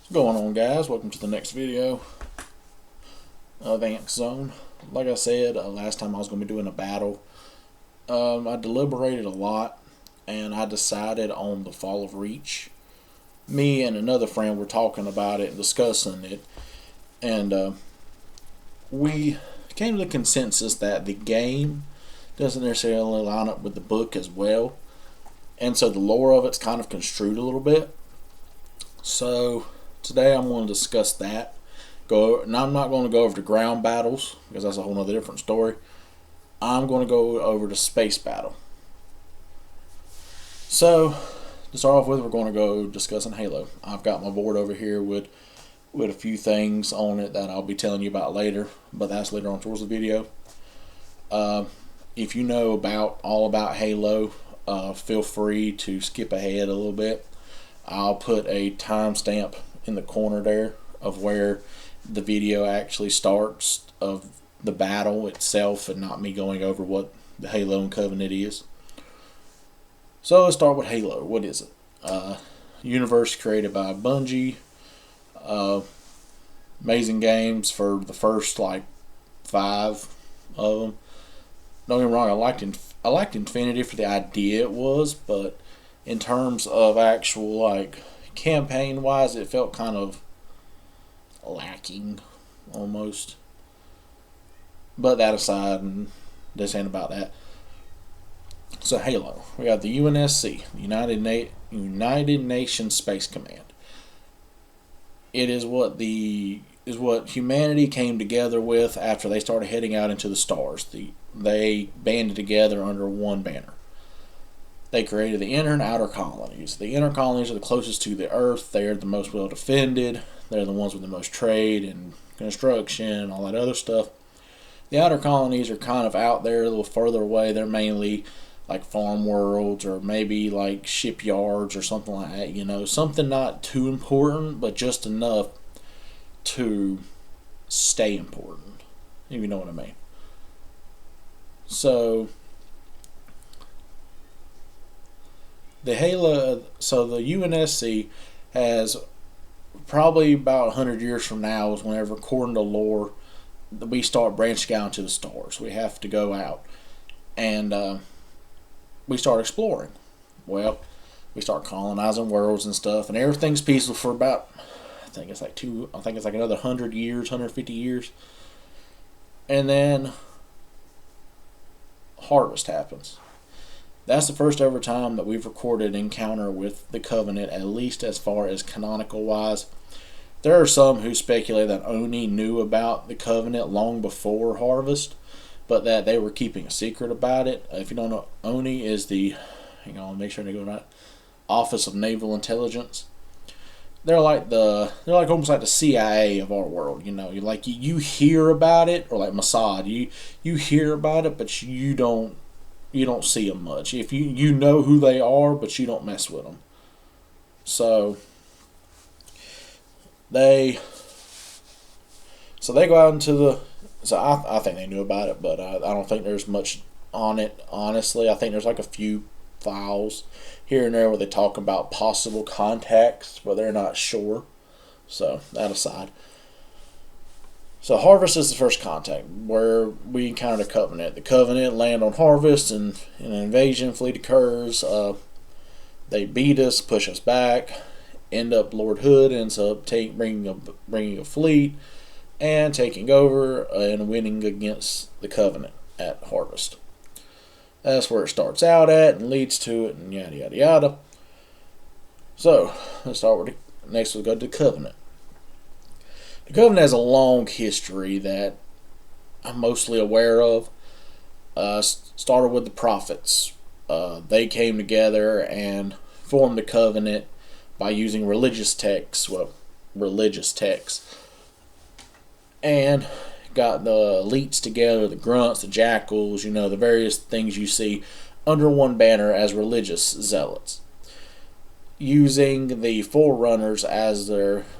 What's going on, guys? Welcome to the next video of Ant Zone. Like I said, last time I was going to be doing a battle. I deliberated a lot and I decided on the Fall of Reach. Me and another friend were talking about it and discussing it, and we came to the consensus that the game doesn't necessarily line up with the book as well, and so the lore of it's kind of construed a little bit. So today I'm going to discuss that. And I'm not going to go over the ground battles because that's a whole other different story. I'm going to go over the space battle. So to start off with, we're going to go discussing Halo. I've got my board over here with a few things on it that I'll be telling you about later, but that's later on towards the video. If you know all about Halo, feel free to skip ahead a little bit. I'll put a timestamp in the corner there of where the video actually starts of the battle itself and not me going over what the Halo and Covenant is. So let's start with Halo. What is it? Universe created by Bungie. Amazing games for the first 5 of them. Don't get me wrong, I liked Infinity for the idea it was, but in terms of actual campaign wise, it felt kind of lacking almost. But that aside, and this ain't about that. So Halo, we got the UNSC, United Nations Space Command. It is what humanity came together with after they started heading out into the stars. They banded together under one banner. They created the inner and outer colonies. The inner colonies are the closest to the Earth. They are the most well defended. They're the ones with the most trade and construction and all that other stuff. The outer colonies are kind of out there a little further away. They're mainly like farm worlds or maybe like shipyards or something like that. Something not too important, but just enough to stay important, if you know what I mean. So the UNSC has probably about 100 years from now is whenever, according to lore, we start branching out into the stars. We have to go out and we start exploring. Well, we start colonizing worlds and stuff, and everything's peaceful for about, I think it's another 100 years, 150 years, and then Harvest happens. That's the first ever time that we've recorded an encounter with the Covenant, at least as far as canonical wise. There are some who speculate that Oni knew about the Covenant long before Harvest, but that they were keeping a secret about it. If you don't know, Oni is make sure I go right, Office of Naval Intelligence. They're almost like the CIA of our world. You hear about it, or like Mossad. You hear about it, but you don't see them much. If you know who they are, but you don't mess with them. So they go out into the. So I think they knew about it, but I don't think there's much on it. Honestly, I think there's a few files here and there where they talk about possible contacts, but they're not sure. So that aside. So Harvest is the first contact where we encounter the Covenant. The Covenant land on Harvest, and an invasion fleet occurs. They beat us, push us back. Lord Hood ends up bringing a fleet and taking over and winning against the Covenant at Harvest. That's where it starts out at and leads to it, and yada yada yada. So let's start with next. We'll go to the Covenant. The Covenant has a long history that I'm mostly aware of. Started with the Prophets. They came together and formed the Covenant by using religious texts, and got the elites together, the grunts, the jackals, the various things you see under one banner as religious zealots, using the forerunners as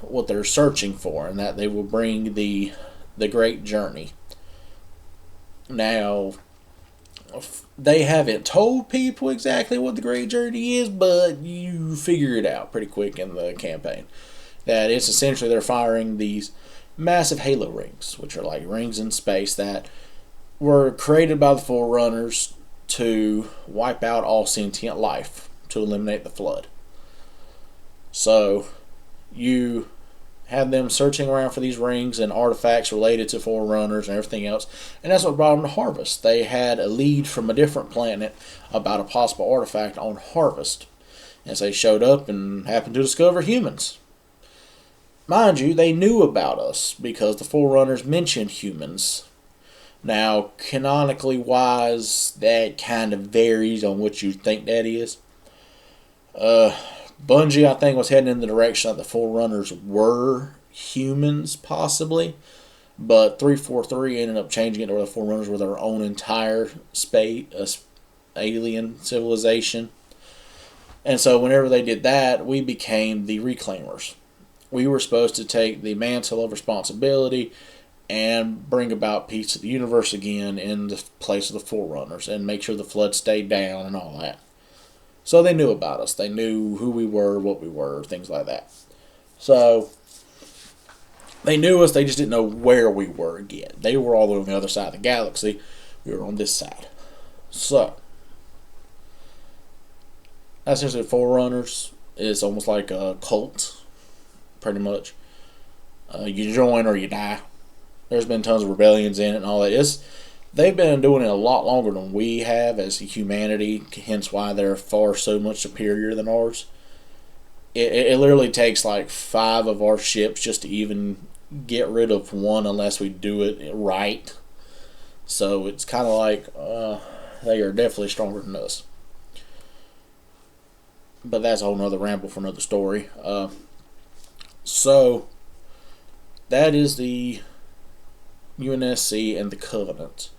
what they're searching for, and that they will bring the great journey. Now, they haven't told people exactly what the great journey is, but you figure it out pretty quick in the campaign. That it's essentially they're firing these massive halo rings, which are like rings in space that were created by the Forerunners to wipe out all sentient life, to eliminate the flood. So you have them searching around for these rings and artifacts related to Forerunners and everything else, and that's what brought them to Harvest. They had a lead from a different planet about a possible artifact on Harvest, as they showed up and happened to discover humans. Mind you, they knew about us because the Forerunners mentioned humans. Now, canonically wise, that kind of varies on what you think that is. Bungie, I think, was heading in the direction that the Forerunners were humans, possibly. But 343 ended up changing it to where the Forerunners were their own entire space, alien civilization. And so whenever they did that, we became the Reclaimers. We were supposed to take the mantle of responsibility and bring about peace to the universe again in the place of the Forerunners and make sure the flood stayed down and all that. So they knew about us. They knew who we were, what we were, things like that. So they knew us, they just didn't know where we were again. They were all on the other side of the galaxy. We were on this side. So that's essentially Forerunners. It's almost like a cult, pretty much. You join or you die. There's been tons of rebellions in it and all that. They've been doing it a lot longer than we have as humanity, hence why they're far so much superior than ours. It literally takes like 5 of our ships just to even get rid of one unless we do it right. So it's kind of like they are definitely stronger than us. But that's a whole nother ramble for another story. So that is the UNSC and the Covenant.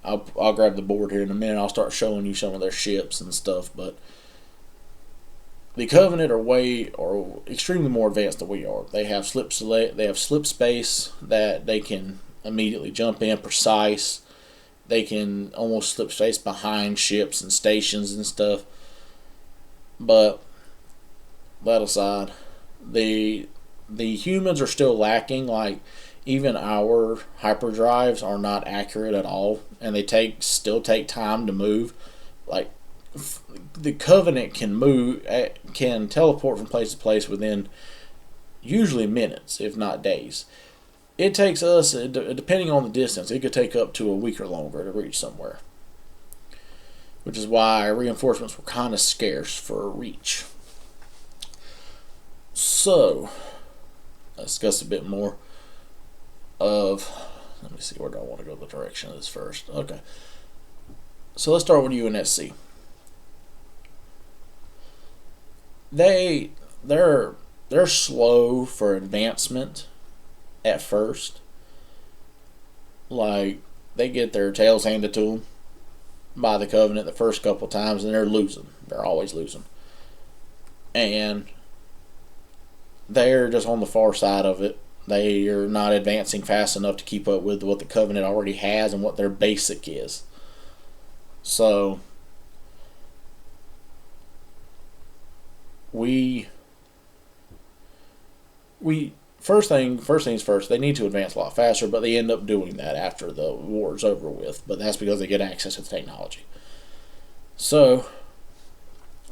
I'll grab the board here in a minute. I'll start showing you some of their ships and stuff. But the Covenant are extremely more advanced than we are. They have slip space that they can immediately jump in, precise. They can almost slip space behind ships and stations and stuff. But that aside, the humans are still lacking. Like, even our hyperdrives are not accurate at all, and they still take time to move. Like, the Covenant can teleport from place to place within usually minutes, if not days. It takes us, depending on the distance, it could take up to a week or longer to reach somewhere, which is why reinforcements were kind of scarce for Reach. So let's discuss a bit more of, let me see, where do I want to go the direction of this first. Okay, so let's start with UNSC. They're slow for advancement at first. Like, they get their tails handed to them by the Covenant the first couple times, and they're losing. They're always losing. And they're just on the far side of it. They are not advancing fast enough to keep up with what the Covenant already has and what their basic is. So we first things first, they need to advance a lot faster, but they end up doing that after the war's over with. But that's because they get access to the technology. So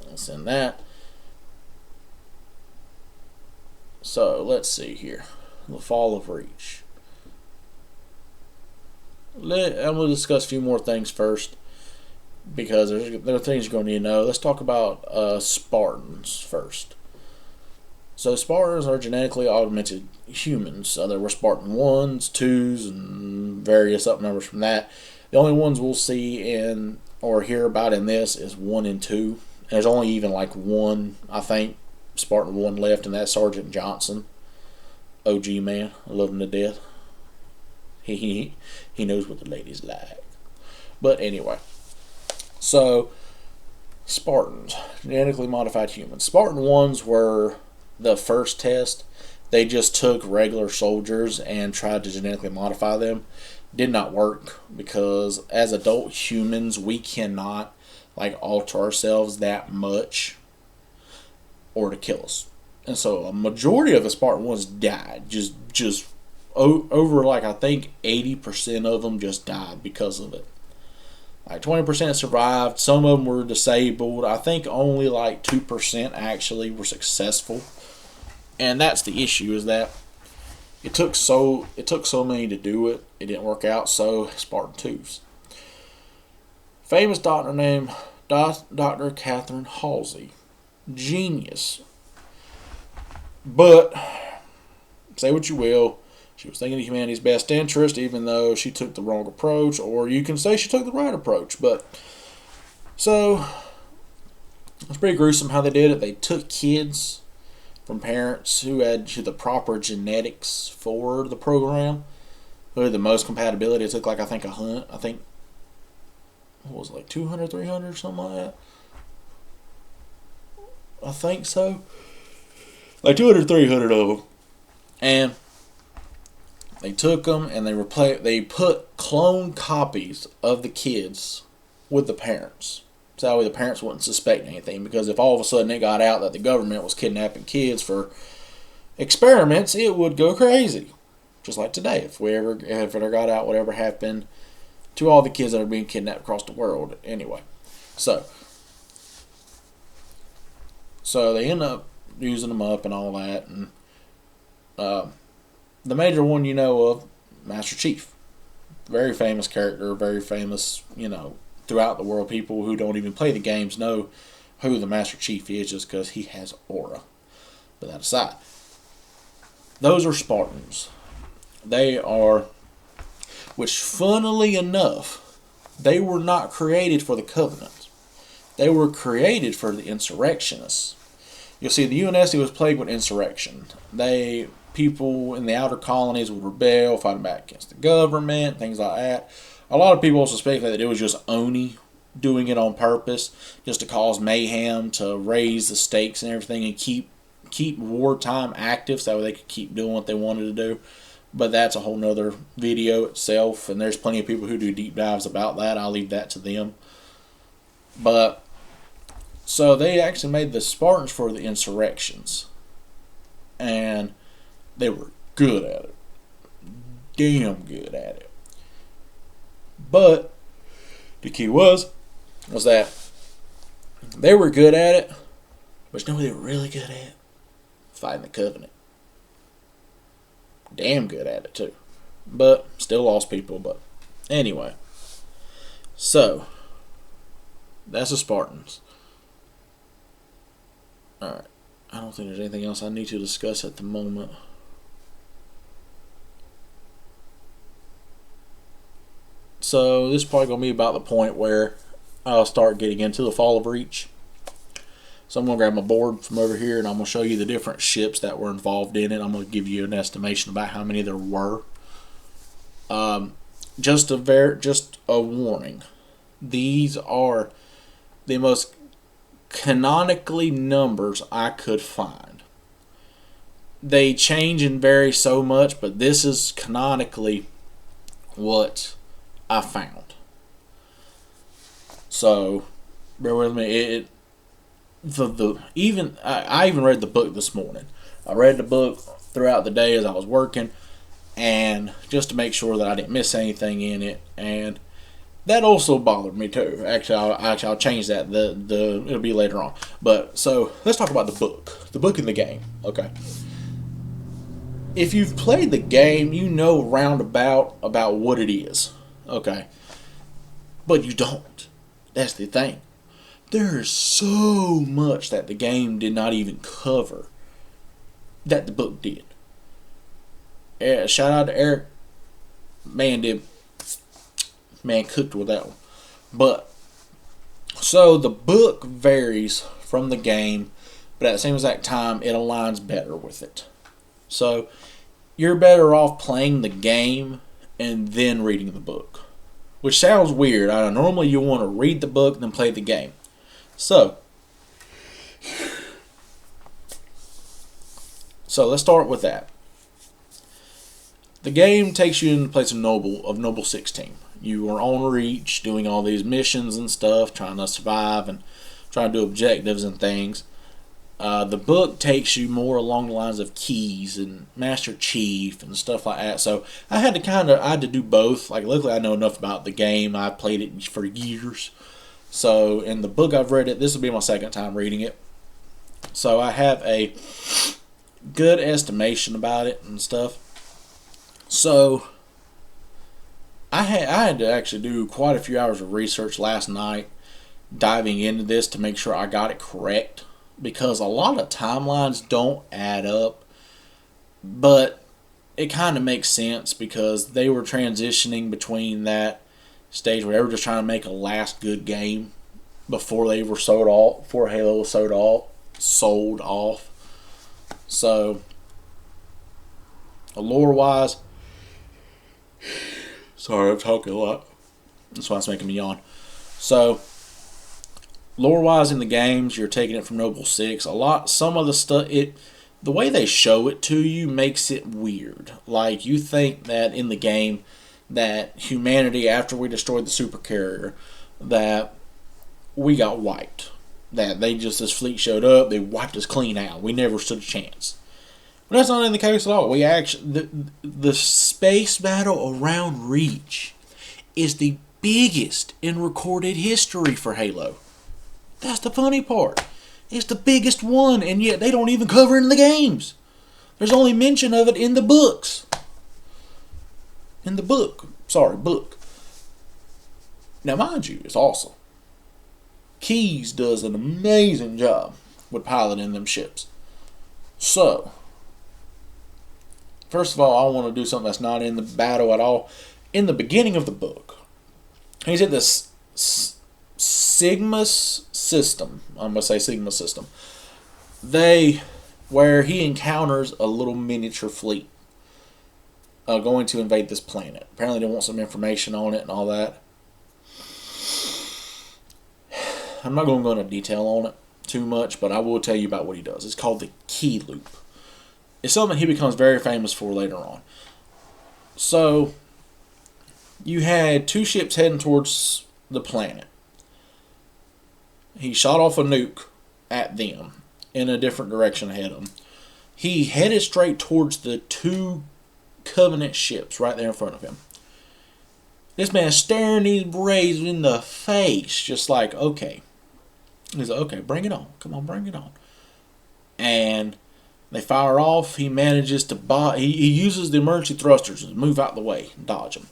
let's send that. So let's see here. The fall of Reach. I'm going to discuss a few more things first, because there are things you're going to need to know. Let's talk about Spartans first. So Spartans are genetically augmented humans. There were Spartan 1s, 2s, and various up numbers from that. The only ones we'll see in or hear about in this is 1 and 2. There's only even like one, I think, Spartan 1 left, and that's Sergeant Johnson. OG man. I love him to death. He knows what the ladies like. But anyway. So, Spartans. Genetically modified humans. Spartan 1s were the first test. They just took regular soldiers and tried to genetically modify them. Did not work, because as adult humans, we cannot alter ourselves that much. or to kill us. And so a majority of the Spartan ones died. Just over, like, I think 80% of them just died because of it. Like 20% survived. Some of them were disabled. I think only like 2% actually were successful. And that's the issue, is that it took so many to do it. It didn't work out. So Spartan 2s. Famous doctor named Dr. Catherine Halsey. Genius. But say what you will, she was thinking of humanity's best interest, even though she took the wrong approach, or you can say she took the right approach. But so it's pretty gruesome how they did it. They took kids from parents who had the proper genetics for the program, who had the most compatibility. It took, like, I think what was it, like 200, 300, something like that. I think so. Like 200, 300 of them, and they took them and they put clone copies of the kids with the parents. So that way the parents wouldn't suspect anything, because if all of a sudden it got out that the government was kidnapping kids for experiments, it would go crazy. Just like today, if it got out whatever happened to all the kids that are being kidnapped across the world. Anyway, so they end up using them up and all that, and the major one you know of, Master Chief. Very famous character, very famous, throughout the world. People who don't even play the games know who the Master Chief is just because he has aura. But that aside, those are Spartans. They are, which funnily enough, they were not created for the Covenant. They were created for the insurrectionists. You'll see the UNSC was plagued with insurrection. People in the outer colonies would rebel, fighting back against the government, things like that. A lot of people suspect that it was just Oni doing it on purpose, just to cause mayhem, to raise the stakes and everything, and keep wartime active so they could keep doing what they wanted to do. But that's a whole nother video itself, and there's plenty of people who do deep dives about that. I'll leave that to them. But so they actually made the Spartans for the insurrections, and they were good at it. Damn good at it. But the key was that they were good at it, but you know what they were really good at? Fighting the Covenant. Damn good at it too. But still lost people. But anyway. So that's the Spartans. Alright. I don't think there's anything else I need to discuss at the moment. So this is probably going to be about the point where I'll start getting into the Fall of Reach. So I'm going to grab my board from over here, and I'm going to show you the different ships that were involved in it. I'm going to give you an estimation about how many there were. Just a warning. These are the most canonically numbers I could find. They change and vary so much, but this is canonically what I found. So bear with me. I even read the book this morning. I read the book throughout the day as I was working, and just to make sure that I didn't miss anything in it, and that also bothered me too. Actually, I'll change that. It'll be later on. But so let's talk about the book in the game. Okay. If you've played the game, you know roundabout about what it is. Okay. But you don't. That's the thing. There is so much that the game did not even cover that the book did. Shout out to Eric. Man cooked with that one. But so the book varies from the game, but at the same exact time it aligns better with it. So you're better off playing the game and then reading the book, which sounds weird. Normally you want to read the book then play the game. So let's start with that. The game takes you in the place of Noble 16. You are on Reach, doing all these missions and stuff, trying to survive and trying to do objectives and things. The book takes you more along the lines of Keys and Master Chief and stuff like that. So I had to do both. Like, luckily I know enough about the game. I played it for years. So in the book I've read it. This will be my second time reading it. So I have a good estimation about it and stuff. So I had to actually do quite a few hours of research last night, diving into this to make sure I got it correct, because a lot of timelines don't add up, but it kind of makes sense because they were transitioning between that stage where they were just trying to make a last good game before they were sold off, before Halo was sold off. So, lore wise, sorry, I'm talking a lot. That's why it's making me yawn. So, lore wise in the games, you're taking it from Noble 6. Some of the stuff, the way they show it to you makes it weird. Like, you think that in the game that humanity, after we destroyed the supercarrier, that we got wiped. That this fleet showed up, they wiped us clean out. We never stood a chance. But that's not in the case at all. The space battle around Reach is the biggest in recorded history for Halo. That's the funny part. It's the biggest one, and yet they don't even cover it in the games. There's only mention of it in the books. Book. Now, mind you, it's awesome. Keys does an amazing job with piloting them ships. So, first of all, I want to do something that's not in the battle at all. In the beginning of the book, he's at this Sigma system. I'm going to say Sigma system. Where he encounters a little miniature fleet going to invade this planet. Apparently they want some information on it and all that. I'm not going to go into detail on it too much, but I will tell you about what he does. It's called the Key Loop. It's something he becomes very famous for later on. So, you had two ships heading towards the planet. He shot off a nuke at them in a different direction ahead of them. He headed straight towards the two Covenant ships right there in front of him. This man staring these Braves in the face, just like, okay. He's like, okay, bring it on. Come on, bring it on. And they fire off. He manages to he uses the emergency thrusters to move out the way and dodge them.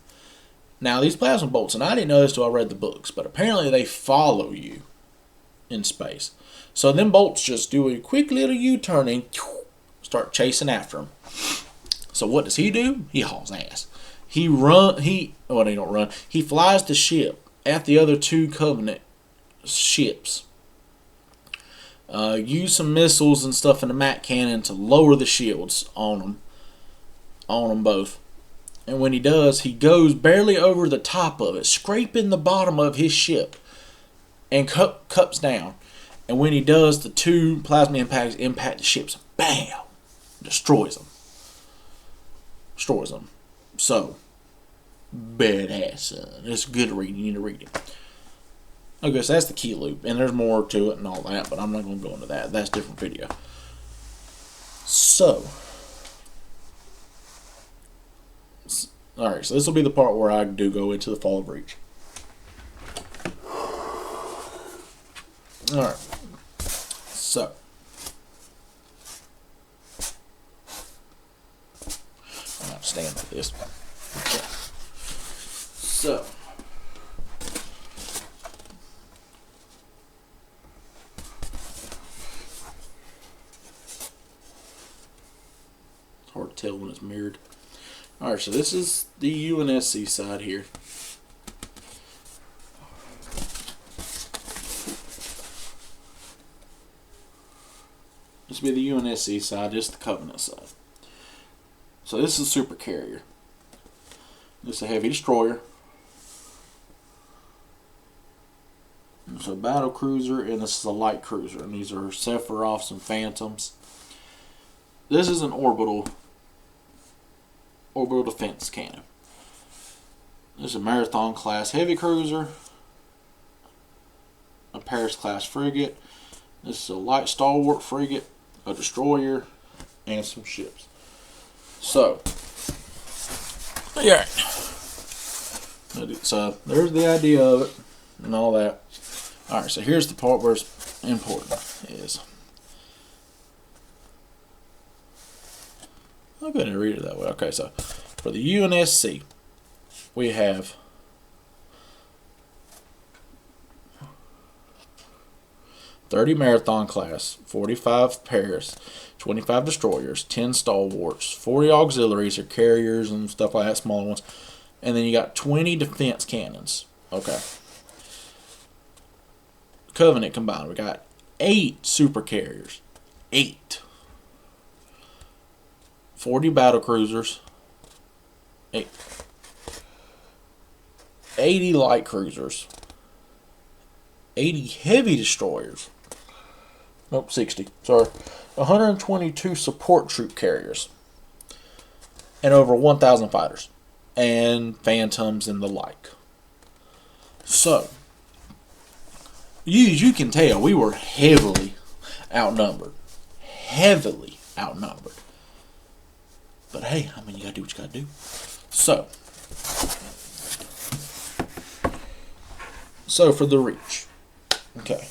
Now, these plasma bolts, and I didn't know this until I read the books, but apparently they follow you in space. So them bolts just do a quick little U-turn and start chasing after him. So what does he do? He hauls ass. He don't run. He flies the ship at the other two Covenant ships. Use some missiles and stuff in the MAC cannon to lower the shields on them both. And when he does, he goes barely over the top of it, scraping the bottom of his ship, and cups down. And when he does, the two plasma impacts impact the ships. Bam! Destroys them. So, badass. It's good reading. You need to read it. Okay, so that's the Key Loop. And there's more to it and all that, but I'm not going to go into that. That's a different video. So, alright, so this will be the part where I do go into the Fall of Reach. Alright. So, I'm not staying with this. Okay. So, it's hard to tell when it's mirrored. Alright, so this is the UNSC side here. This will be the UNSC side, this is the Covenant side. So this is a super carrier. This is a heavy destroyer. It's a battle cruiser, and this is a light cruiser. And these are Sephiroths and Phantoms. This is an orbital defense cannon. This is a Marathon class heavy cruiser. A Paris class frigate. This is a light stalwart frigate, a destroyer, and some ships. So, yeah. So there's the idea of it and all that. All right. So here's the part where it's important. Is I'm going to read it that way. Okay. So for the UNSC, we have 30 Marathon class, 45 Paris, 25 destroyers, 10 stalwarts, 40 auxiliaries or carriers and stuff like that, smaller ones. And then you got 20 defense cannons. Okay. Covenant combined, we got 8 super carriers. 8. 40 battle cruisers. 80 light cruisers. 80 heavy destroyers. Nope, 60. Sorry. 122 support troop carriers. And over 1,000 fighters. And phantoms and the like. So, you can tell we were heavily outnumbered. Heavily outnumbered. But hey, I mean, you gotta do what you gotta do. So for the Reach. Okay.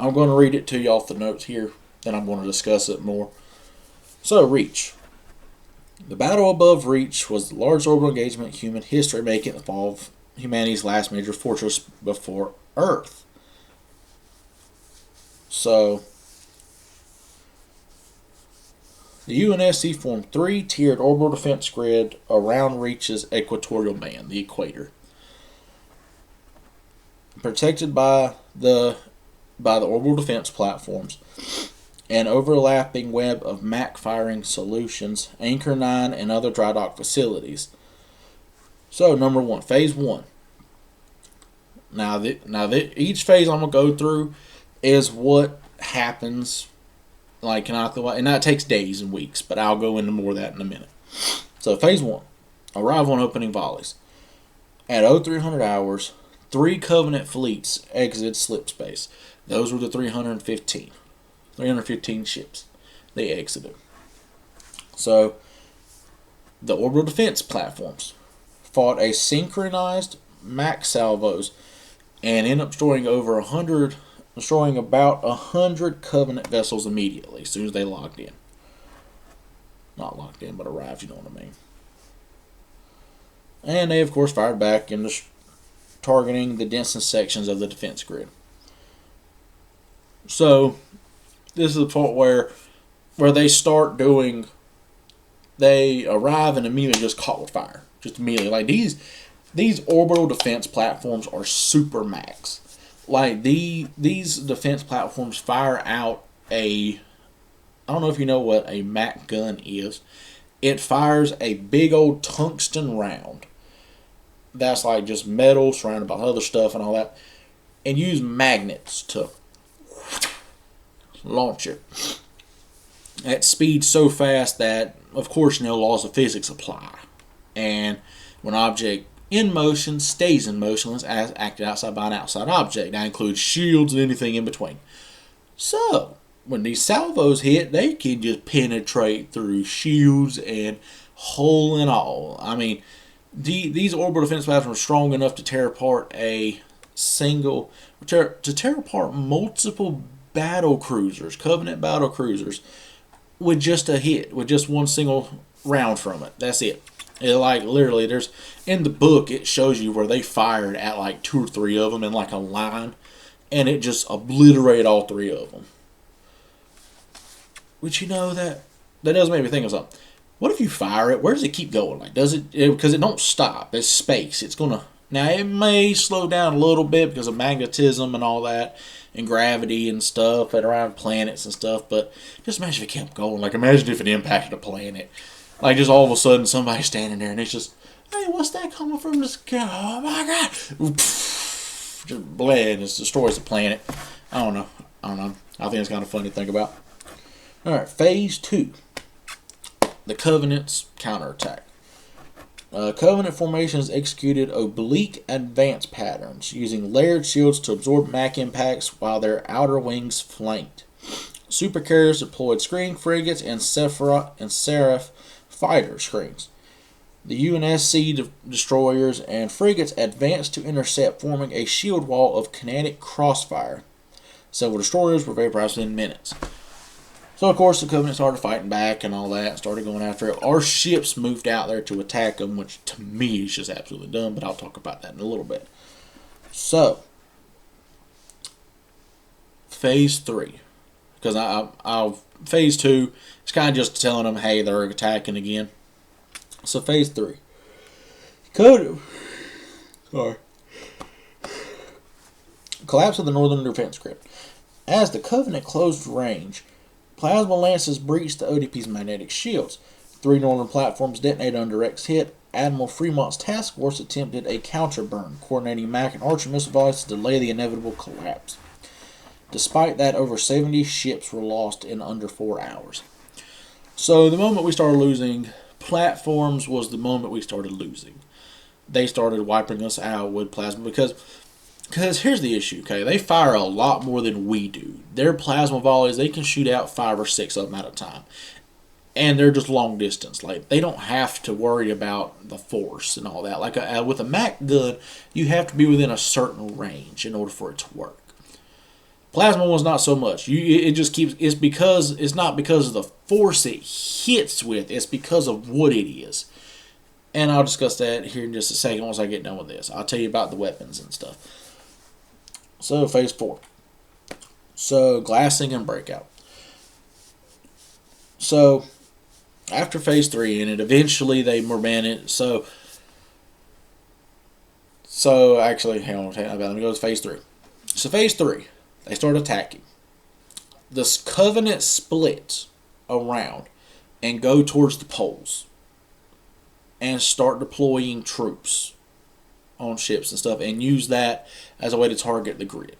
I'm going to read it to you off the notes here, then I'm going to discuss it more. So, Reach. The battle above Reach was the largest orbital engagement in human history, making it the fall of humanity's last major fortress before Earth. So, the UNSC formed 3-tiered orbital defense grid around Reach's equatorial band, the equator. Protected by the orbital defense platforms, an overlapping web of MAC firing solutions, Anchor 9, and other dry dock facilities. So, number 1, phase 1. Now, each phase I'm going to go through is what happens, like, and that takes days and weeks, but I'll go into more of that in a minute. So, phase 1, arrival and opening volleys. At 0300 hours, 3 Covenant fleets exited slip space. Those were the 315 ships they exited. So, the orbital defense platforms fought a synchronized MAC salvos and ended up destroying about 100 Covenant vessels immediately as soon as they logged in. Not locked in, but arrived, you know what I mean. And they, of course, fired back into targeting the densest sections of the defense grid. So, this is the point where they start doing, they arrive and immediately just caught with fire. Just immediately. Like, these orbital defense platforms are super max. Like, these defense platforms fire out I don't know if you know what a MAC gun is. It fires a big old tungsten round. That's like just metal surrounded by other stuff and all that. And use magnets to launch it at speed so fast that, of course, laws of physics apply. And when an object in motion stays in motion as acted outside by an outside object. That includes shields and anything in between. So, when these salvos hit, they can just penetrate through shields and hole and all. I mean, these orbital defense platforms are strong enough to tear apart multiple battle cruisers, Covenant battle cruisers, with just a hit, with just one single round from it. That's it. It, like, literally, there's, in the book, it shows you where they fired at like 2 or 3 of them in like a line, and it just obliterated all 3 of them. Which, that does make me think of something. What if you fire it? Where does it keep going? Like, does it, because it don't stop. It's space. It's gonna, now it may slow down a little bit because of magnetism and all that, and gravity and stuff, and around planets and stuff, but just imagine if it kept going. Like, imagine if it impacted a planet. Like, just all of a sudden somebody's standing there and it's just, hey, what's that coming from the sky? Oh my god! Just bled, it destroys the planet. I don't know. I think it's kind of fun to think about. Alright, phase 2. The Covenant's counterattack. Covenant formations executed oblique advance patterns, using layered shields to absorb MAC impacts while their outer wings flanked. Supercarriers deployed screen frigates and Seraph fighter screens. The UNSC destroyers and frigates advanced to intercept, forming a shield wall of kinetic crossfire. Several destroyers were vaporized within minutes. So, of course, the Covenant started fighting back and all that, started going after it. Our ships moved out there to attack them, which to me is just absolutely dumb, but I'll talk about that in a little bit. So, Phase 3. Because Phase 2 is kind of just telling them, hey, they're attacking again. So, Phase 3. Covenant. Sorry. Collapse of the Northern Defense Grid. As the Covenant closed range, plasma lances breached the ODP's magnetic shields. 3 northern platforms detonated on direct hit. Admiral Fremont's task force attempted a counter-burn, coordinating MAC and Archer missile volleys to delay the inevitable collapse. Despite that, over 70 ships were lost in under 4 hours. So the moment we started losing platforms was the moment we started losing. They started wiping us out with plasma because here's the issue, okay? They fire a lot more than we do. Their plasma volleys, they can shoot out 5 or 6 of them at a time. And they're just long distance. Like, they don't have to worry about the force and all that. Like, with a MAC gun, you have to be within a certain range in order for it to work. Plasma one's not so much. It's not because of the force it hits with. It's because of what it is. And I'll discuss that here in just a second once I get done with this. I'll tell you about the weapons and stuff. So, Phase 4. So, glassing and breakout. So, after Phase 3, and eventually they were banned. So actually, hang on, let me go to Phase 3. So, Phase 3, they start attacking. The Covenant split around and go towards the poles and start deploying troops on ships and stuff and use that as a way to target the grid.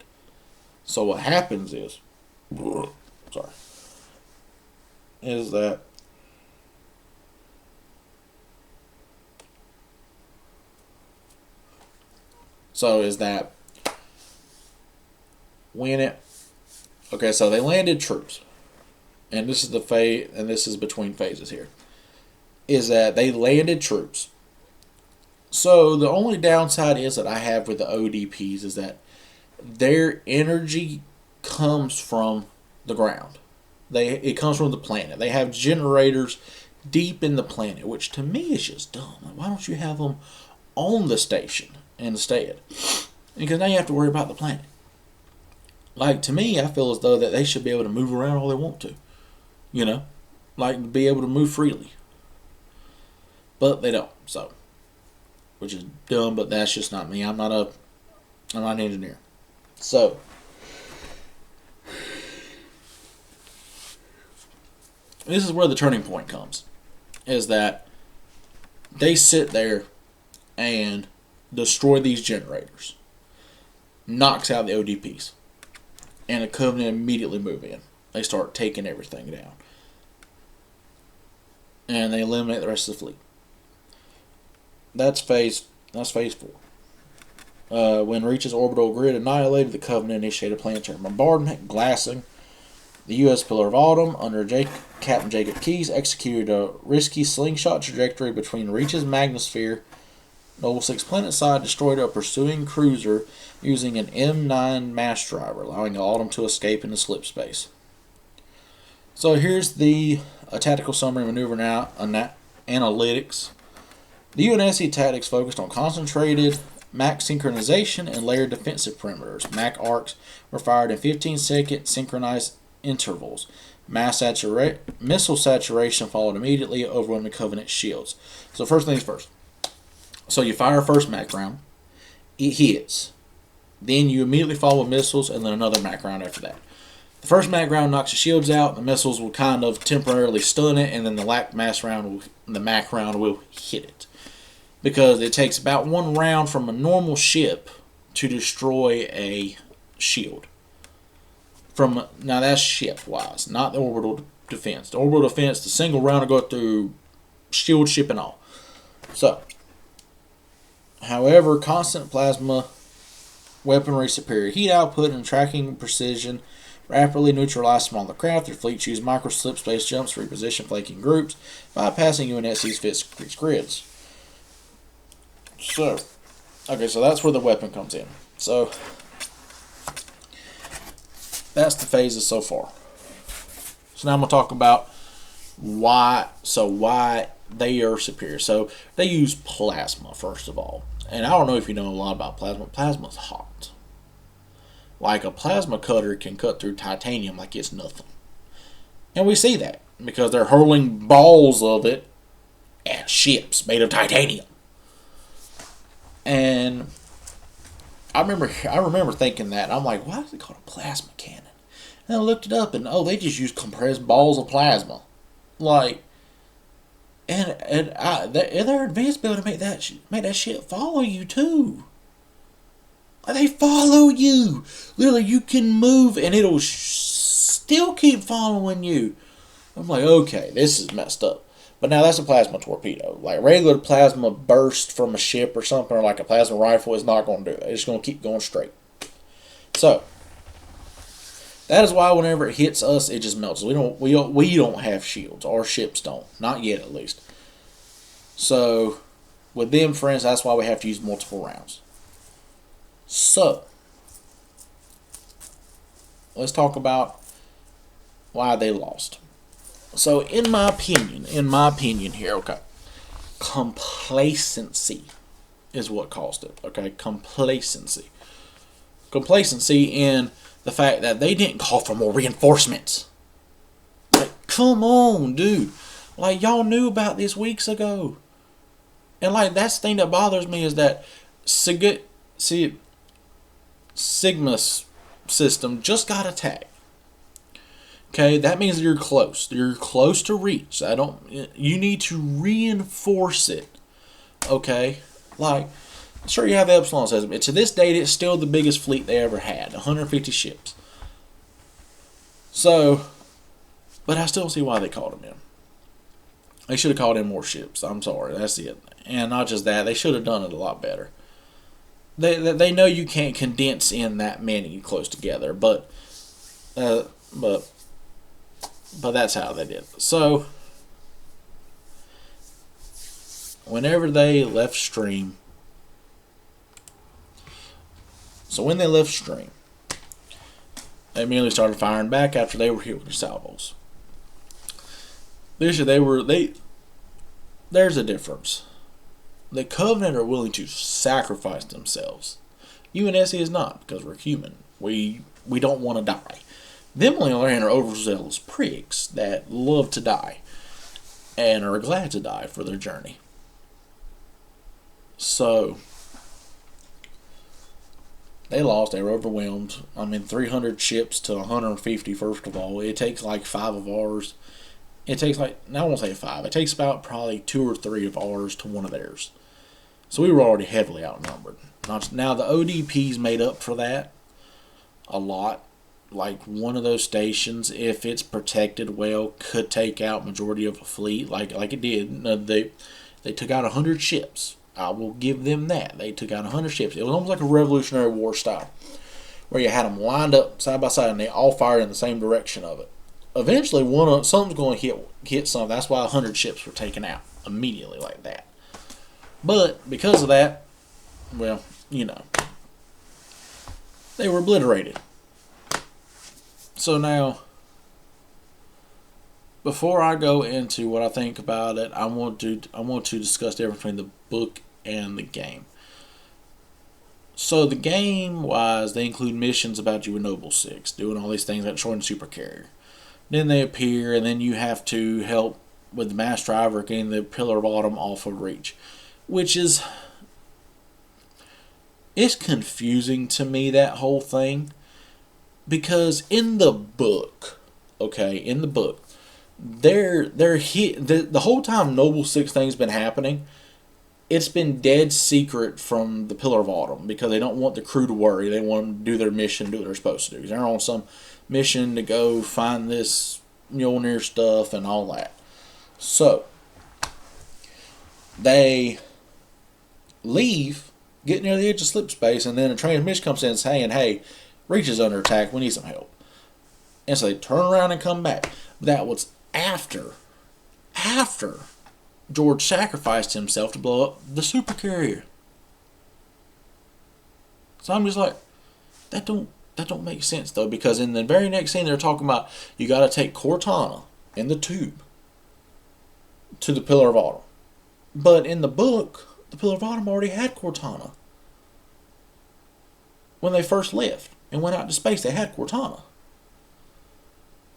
So what happens is that when it okay, so they landed troops, and this is the phase, and this is between phases here, is that they landed troops. So the only downside is that I have with the ODPs is that their energy comes from the ground. It comes from the planet. They have generators deep in the planet, which to me is just dumb. Like, why don't you have them on the station instead? Because now you have to worry about the planet. Like, to me, I feel as though that they should be able to move around all they want to. You know? Like, be able to move freely. But they don't, so. Which is dumb, but that's just not me. I'm not an engineer. So. This is where the turning point comes. Is that they sit there and destroy these generators. Knocks out the ODPs. And the Covenant immediately move in. They start taking everything down. And they eliminate the rest of the fleet. That's phase 4. When Reach's orbital grid annihilated, the Covenant initiated planetary bombardment, glassing. The U.S. Pillar of Autumn, under Captain Jacob Keyes, executed a risky slingshot trajectory between Reach's magnosphere. Noble 6 planetside destroyed a pursuing cruiser using an M9 mass driver, allowing the Autumn to escape into slip space. So here's the tactical summary maneuver now, analytics. The UNSC tactics focused on concentrated MAC synchronization and layered defensive perimeters. MAC arcs were fired in 15-second synchronized intervals. Missile saturation followed immediately, overwhelming Covenant shields. So first things first. So you fire a first MAC round, it hits. Then you immediately follow with missiles and then another MAC round after that. The first MAC round knocks the shields out, the missiles will kind of temporarily stun it, and then the MAC round will hit it. Because it takes about 1 round from a normal ship to destroy a shield. Now that's ship-wise, not the orbital defense. The orbital defense, the single round will go through shield, ship, and all. So, However, constant plasma weaponry superior heat output and tracking precision rapidly neutralize smaller craft. Their fleet choose micro slip space jumps to reposition flanking groups, bypassing UNSC's fixed grids. So, okay, so that's where the weapon comes in. So, that's the phases so far. So now I'm going to talk about why they are superior. So they use plasma, first of all. And I don't know if you know a lot about plasma. Plasma's hot. Like a plasma cutter can cut through titanium like it's nothing. And we see that because they're hurling balls of it at ships made of titanium. And I remember thinking that. I'm like, why is it called a plasma cannon? And I looked it up, and they just use compressed balls of plasma, like, and they're advanced able to make that shit follow you too. Like, they follow you. Literally, you can move, and it'll still keep following you. I'm like, okay, this is messed up. But now that's a plasma torpedo. Like regular plasma burst from a ship or something, or like a plasma rifle, is not going to do that. It's going to keep going straight. So that is why whenever it hits us, it just melts. We don't have shields. Our ships don't. Not yet, at least. So with them, friends, that's why we have to use multiple rounds. So let's talk about why they lost. So in my opinion here, okay, complacency is what caused it. Okay, complacency in the fact that they didn't call for more reinforcements. Like, come on, dude. Like, y'all knew about this weeks ago. And like, that's the thing that bothers me is that Sigma's system just got attacked. Okay, that means you're close. You're close to reach. You need to reinforce it. Okay, like, sure, you have the Epsilon system. To this date, it's still the biggest fleet they ever had, 150 ships. So, but I still see why they called them in. They should have called in more ships. I'm sorry, that's it. And not just that, they should have done it a lot better. They know you can't condense in that many close together, but that's how they did it. So, whenever they left stream, when they left stream, they immediately started firing back after they were hit with their salvos. There's a difference. The Covenant are willing to sacrifice themselves. UNSC is not, because we're human. We don't want to die. Them, on the other hand, are overzealous prigs that love to die and are glad to die for their journey. So, they lost. They were overwhelmed. 300 ships to 150, first of all. It takes like 5 of ours. It takes I won't say 5. It takes about probably 2 or 3 of ours to 1 of theirs. So we were already heavily outnumbered. Now the ODPs made up for that a lot. Like, one of those stations, if it's protected well, could take out majority of a fleet, like it did. They took out 100 ships. I will give them that. They took out 100 ships. It was almost like a Revolutionary War style, where you had them lined up side by side and they all fired in the same direction of it. Eventually, something's going to hit something. That's why 100 ships were taken out immediately like that. But because of that, well, they were obliterated. So now, before I go into what I think about it, I want to discuss the difference between the book and the game. So the game-wise, they include missions about you in Noble 6, doing all these things like destroying the supercarrier. Then they appear, and then you have to help with the mass driver getting the Pillar of Autumn off of Reach, which is, it's confusing to me, that whole thing. Because in the book, the whole time Noble 6 thing's been happening, it's been dead secret from the Pillar of Autumn because they don't want the crew to worry. They want them to do their mission, do what they're supposed to do. They're on some mission to go find this Mjolnir stuff and all that. So, they leave get near the edge of slip space, and then a transmission comes in saying, hey, Reach is under attack, we need some help. And so they turn around and come back. That was after George sacrificed himself to blow up the supercarrier. So I'm just like, that don't make sense though, because in the very next scene they're talking about you got to take Cortana in the tube to the Pillar of Autumn. But in the book, the Pillar of Autumn already had Cortana. When they first left and went out to space, they had Cortana.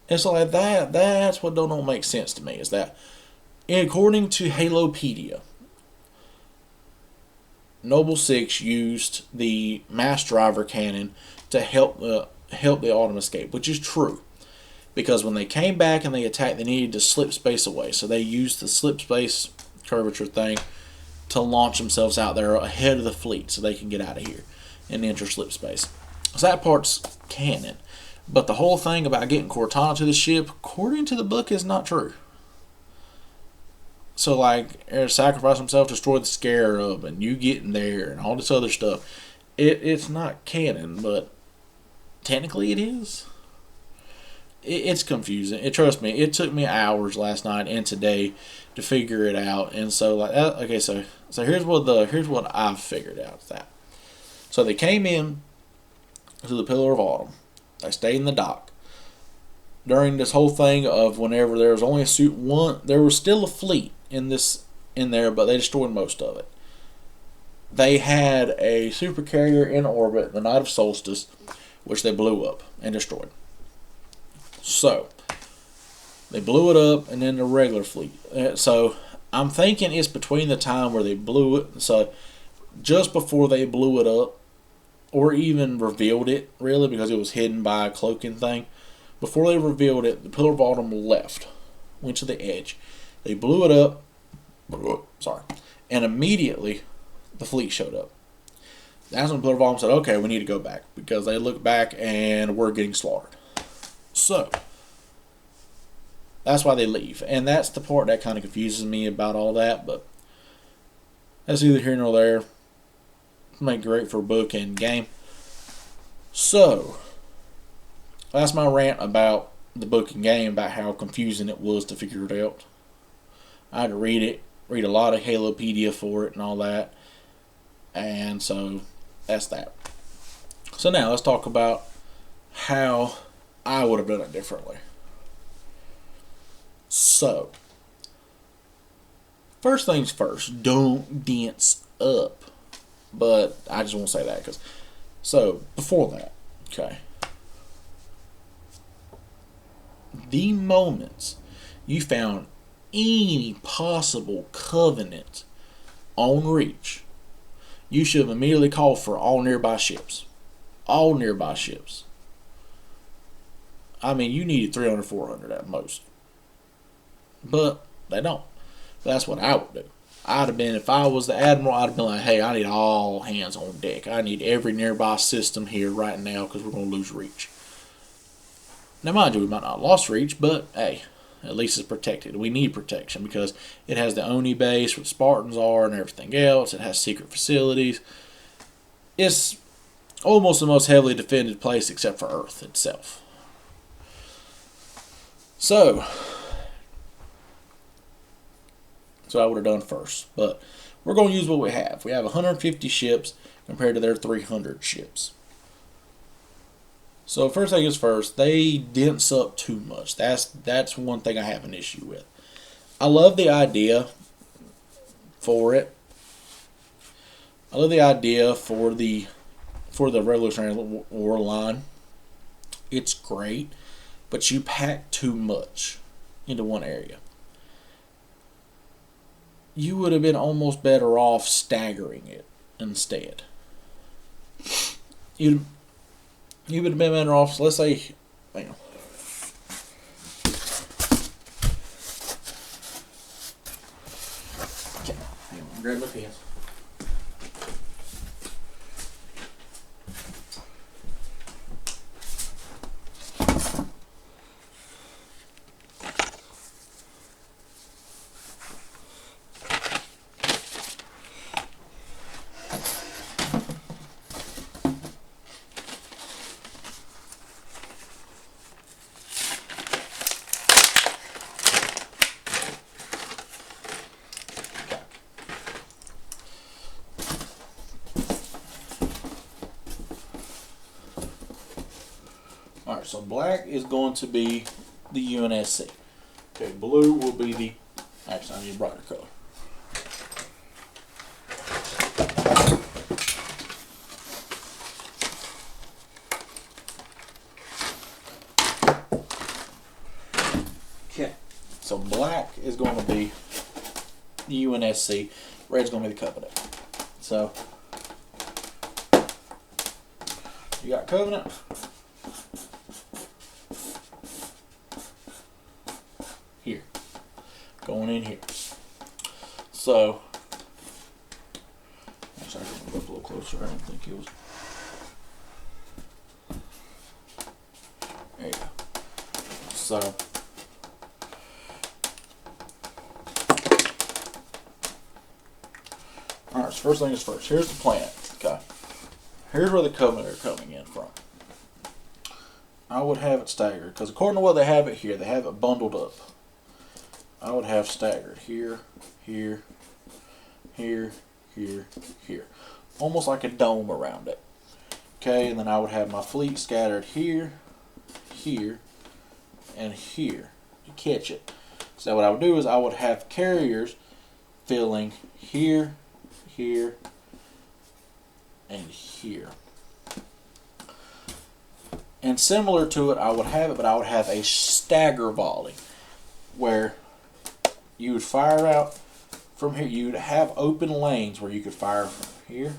And so like that's what don't make sense to me, is that according to Halopedia, Noble Six used the mass driver cannon to help the Autumn escape, which is true. Because when they came back and they attacked, they needed to slip space away. So they used the slip space curvature thing to launch themselves out there ahead of the fleet so they can get out of here and enter slip space. So that part's canon. But the whole thing about getting Cortana to the ship, according to the book, is not true. So, like, sacrifice himself, destroy the Scarab, and you getting there, and all this other stuff. It's not canon, but technically it is. It's confusing. Trust me, it took me hours last night and today to figure it out. And so, like, okay, so here's what I've figured out. That so they came in to the Pillar of Autumn. They stayed in the dock during this whole thing of whenever there was only there was still a fleet in there, but they destroyed most of it. They had a supercarrier in orbit the night of solstice, which they blew up and destroyed. So they blew it up, and then the regular fleet. So I'm thinking it's between the time where they blew it, so just before they blew it up, or even revealed it, really, because it was hidden by a cloaking thing. Before they revealed it, the Pillar of Autumn left, went to the edge. They blew it up, and immediately the fleet showed up. That's when Pillar of Autumn said, okay, we need to go back, because they looked back and we're getting slaughtered. So that's why they leave. And that's the part that kind of confuses me about all that, but that's either here nor there. Make great for book and game. So that's my rant about the book and game, about how confusing it was to figure it out. I had to read a lot of Halopedia for it and all that. And so that's that. So now let's talk about how I would have done it differently. So, first things first, don't dense up. But I just won't say that because. So, before that, okay. The moments you found any possible covenant on Reach, you should have immediately called for all nearby ships. All nearby ships. I mean, you needed 300, 400 at most. But they don't. That's what I would do. I'd have been, if I was the Admiral, I'd have been like, hey, I need all hands on deck. I need every nearby system here right now because we're going to lose Reach. Now, mind you, we might not have lost Reach, but hey, at least it's protected. We need protection because it has the Oni base where the Spartans are and everything else. It has secret facilities. It's almost the most heavily defended place except for Earth itself. So I would have done first. But we're going to use what we have. We have 150 ships compared to their 300 ships. So first thing is first, they dense up too much. That's one thing I have an issue with. I love the idea for it. I love the idea for the Revolutionary War line. It's great, but you pack too much into one area. You would have been almost better off staggering it instead. You would have been better off, so let's say, hang on. Okay, grab my pants. so black is going to be the UNSC. Okay, blue will be the, actually I need a brighter color. Okay, so black is going to be the UNSC, red's going to be the Covenant. So, you got Covenant. Here. Going in here. So, actually I can move up a little closer. I don't think it was. There you go. So, alright, so first thing is first. Here's the planet. Okay. Here's where the Covenant are coming in from. I would have it staggered, because according to what they have it here, they have it bundled up. I would have staggered here, here, here, here, here. Almost like a dome around it. Okay, and then I would have my fleet scattered here, here, and here to catch it. So what I would do is I would have carriers filling here, here, and here. And similar to it, I would have it, but I would have a stagger volley where you would fire out from here. You'd have open lanes where you could fire from here,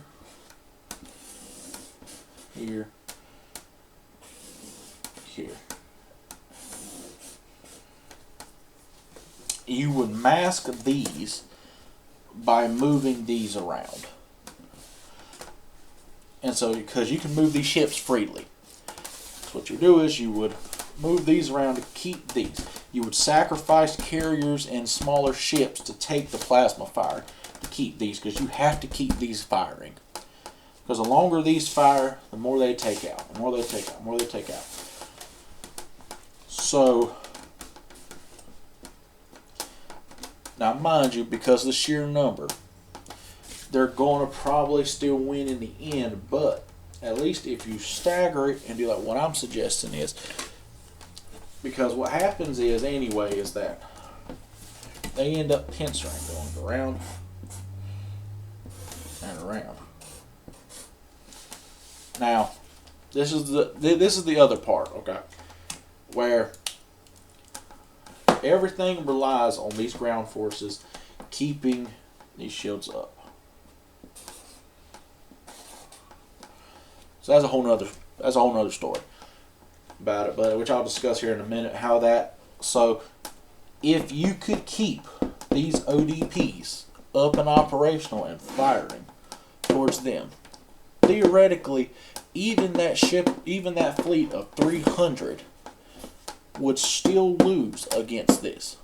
here, here. You would mask these by moving these around. And so, because you can move these ships freely. So what you do is you would move these around to keep these. You would sacrifice carriers and smaller ships to take the plasma fire to keep these, because you have to keep these firing. Because the longer these fire, the more they take out. The more they take out, the more they take out. So, now mind you, because of the sheer number, they're going to probably still win in the end, but at least if you stagger it and do like what I'm suggesting is, because what happens is anyway is that they end up pincering, going around and around. Now, this is the other part, okay, where everything relies on these ground forces keeping these shields up. So that's a whole nother story about it, but which I'll discuss here in a minute. How that, so if you could keep these ODPs up and operational and firing towards them, theoretically, even that ship, even that fleet of 300 would still lose against this,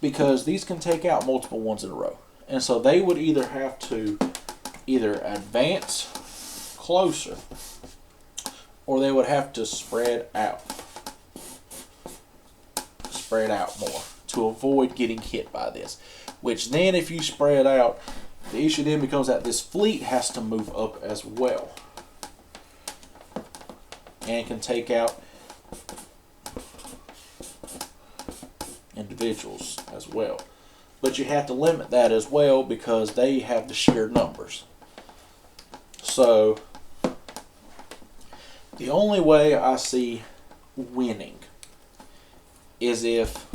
because these can take out multiple ones in a row, and so they would either have to advance closer, or they would have to spread out more to avoid getting hit by this. Which then, if you spread out, the issue then becomes that this fleet has to move up as well, and can take out individuals as well. But you have to limit that as well, because they have the sheer numbers. So the only way I see winning is if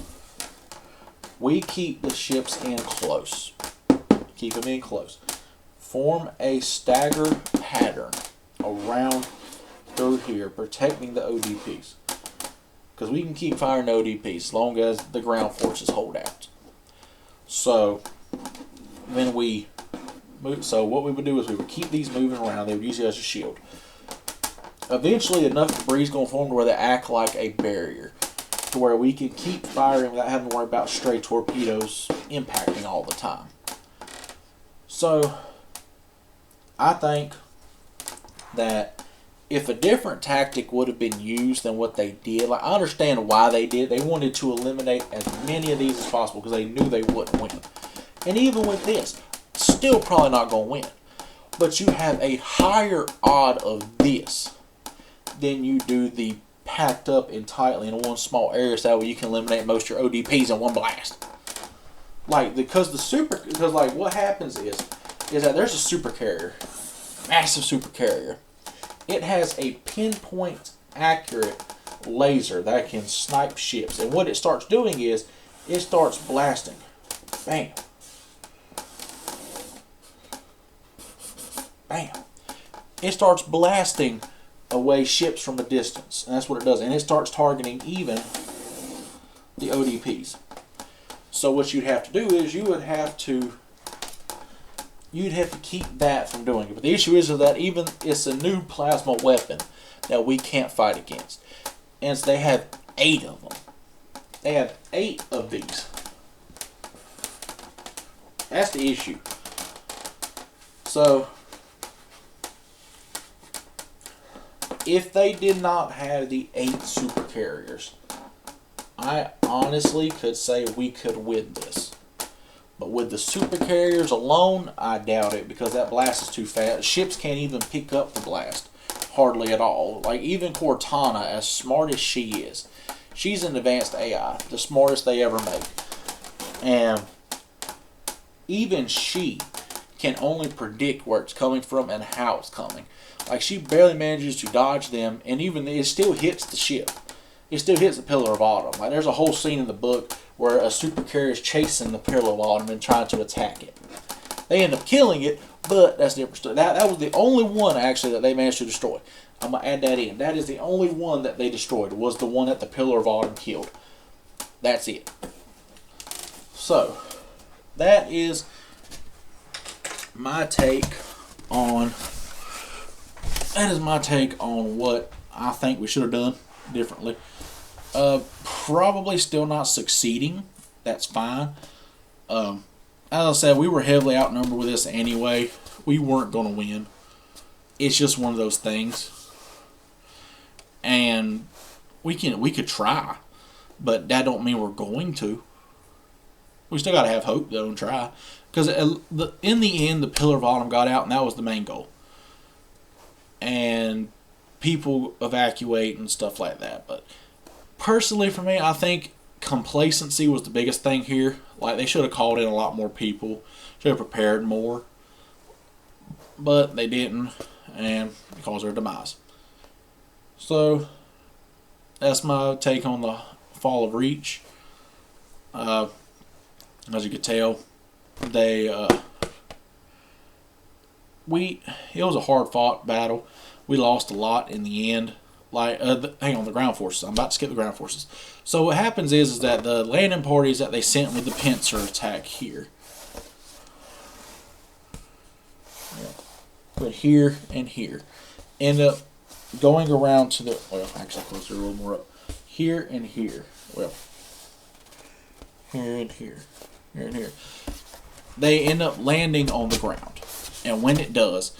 we keep the ships in close. Keep them in close. Form a stagger pattern around through here, protecting the ODPs. Because we can keep firing ODPs as long as the ground forces hold out. So when we move, so what we would do is we would keep these moving around. They would use it as a shield. Eventually, enough debris is going to form to where they act like a barrier, to where we can keep firing without having to worry about stray torpedoes impacting all the time. So I think that if a different tactic would have been used than what they did, like, I understand why they did. They wanted to eliminate as many of these as possible because they knew they wouldn't win. And even with this, still probably not going to win. But you have a higher odd of this than you do the packed up and tightly in one small area, so that way you can eliminate most of your ODPs in one blast. Like, because like what happens is that there's a super carrier, massive super carrier. It has a pinpoint accurate laser that can snipe ships, and what it starts doing is it starts blasting. Bam. Bam. It starts blasting away ships from a distance, and that's what it does, and it starts targeting even the ODPs. So what you'd have to do is you'd have to keep that from doing it. But the issue is that even it's a new plasma weapon that we can't fight against, and so they have 8 of them. They have 8 of these. That's the issue. So if they did not have the 8 super carriers, I honestly could say we could win this. But with the super carriers alone, I doubt it, because that blast is too fast. Ships can't even pick up the blast. Hardly at all. Like, even Cortana, as smart as she is, she's an advanced AI, the smartest they ever make. And even she can only predict where it's coming from and how it's coming. Like, she barely manages to dodge them, and even it still hits the ship. It still hits the Pillar of Autumn. Like, there's a whole scene in the book where a super carrier is chasing the Pillar of Autumn and trying to attack it. They end up killing it, but that's a different story. That was the only one, actually, that they managed to destroy. I'm going to add that in. That is the only one that they destroyed, was the one that the Pillar of Autumn killed. That's it. So, that is my take on what I think we should have done differently. Probably still not succeeding. That's fine. As I said, we were heavily outnumbered with this anyway. We weren't going to win. It's just one of those things. And we could try, but that don't mean we're going to. We still got to have hope, though, and try. Because in the end, the Pillar of Autumn got out, and that was the main goal. And people evacuate and stuff like that. But personally, for me, I think complacency was the biggest thing here. Like, they should have called in a lot more people, should have prepared more, but they didn't, and because of their demise. So that's my take on the fall of Reach. As you could tell, it was a hard fought battle. We lost a lot in the end. Like, hang on, the ground forces. I'm about to skip the ground forces. So what happens is that the landing parties that they sent with the pincer attack here. Yeah. But here and here. End up going around to the, well, actually closer a little more up. Here and here. Well, here and here. Here and here. They end up landing on the ground. And when it does,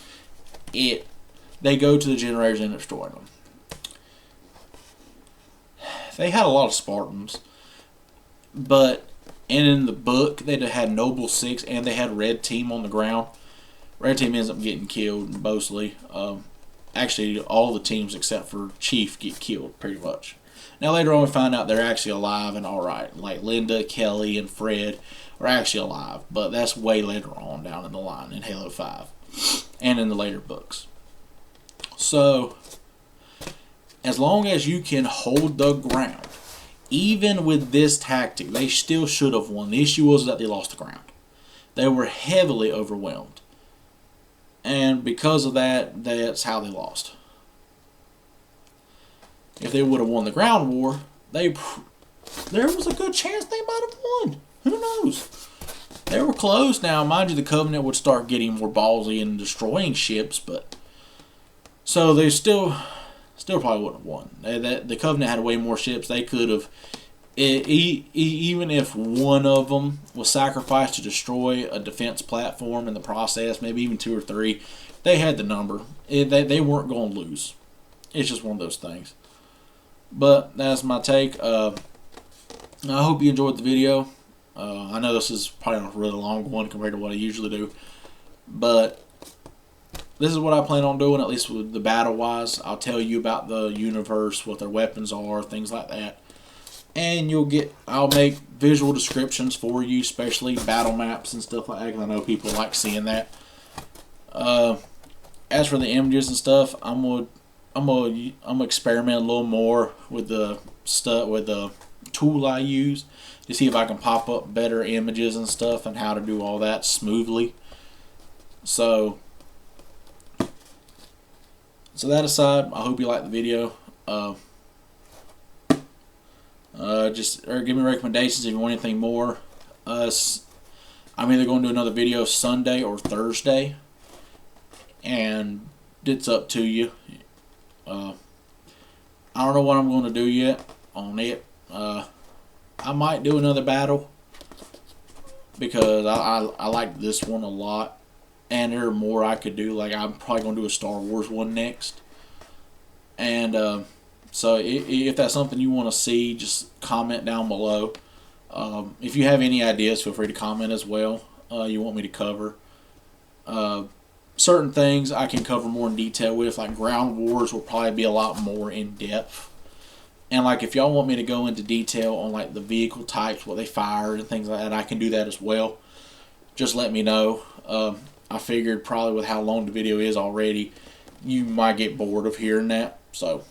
they go to the generators and destroy them. They had a lot of Spartans, but in the book they had Noble 6 and they had Red Team on the ground. Red Team ends up getting killed mostly. Actually, all the teams except for Chief get killed pretty much. Now later on we find out they're actually alive and alright. Like Linda, Kelly, and Fred are actually alive, but that's way later on down in the line in Halo 5 and in the later books. So, as long as you can hold the ground, even with this tactic, they still should have won. The issue was that they lost the ground. They were heavily overwhelmed. And because of that, that's how they lost. If they would have won the ground war, there was a good chance they might have won. Who knows? They were close. Now, mind you, the Covenant would start getting more ballsy and destroying ships, but so they still probably wouldn't have won. The Covenant had way more ships. They could have, even if one of them was sacrificed to destroy a defense platform in the process, maybe even 2 or 3, they had the number. They weren't going to lose. It's just one of those things. But that's my take. I hope you enjoyed the video. I know this is probably a really long one compared to what I usually do, but this is what I plan on doing, at least with the battle wise. I'll tell you about the universe, what their weapons are, things like that. And I'll make visual descriptions for you, especially battle maps and stuff like that, because I know people like seeing that. As for the images and stuff, I'm gonna experiment a little more with the tool I use to see if I can pop up better images and stuff and how to do all that smoothly. So that aside, I hope you like the video. Or give me recommendations if you want anything more. I'm either going to do another video Sunday or Thursday, and it's up to you. I don't know what I'm going to do yet on it. I might do another battle because I like this one a lot, and there are more I could do. Like, I'm probably going to do a Star Wars one next, and so if that's something you want to see, just comment down below. If you have any ideas, feel free to comment as well. You want me to cover certain things I can cover more in detail with, like Ground Wars will probably be a lot more in depth. And like if y'all want me to go into detail on like the vehicle types, what they fire and things like that, I can do that as well. Just let me know. I figured probably with how long the video is already, you might get bored of hearing that. So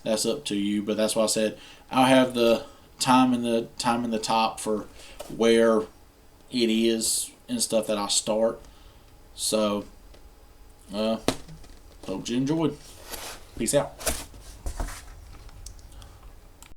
that's up to you. But that's why I said I'll have the time in the top for where it is and stuff that I start. So hope you enjoyed. Peace out.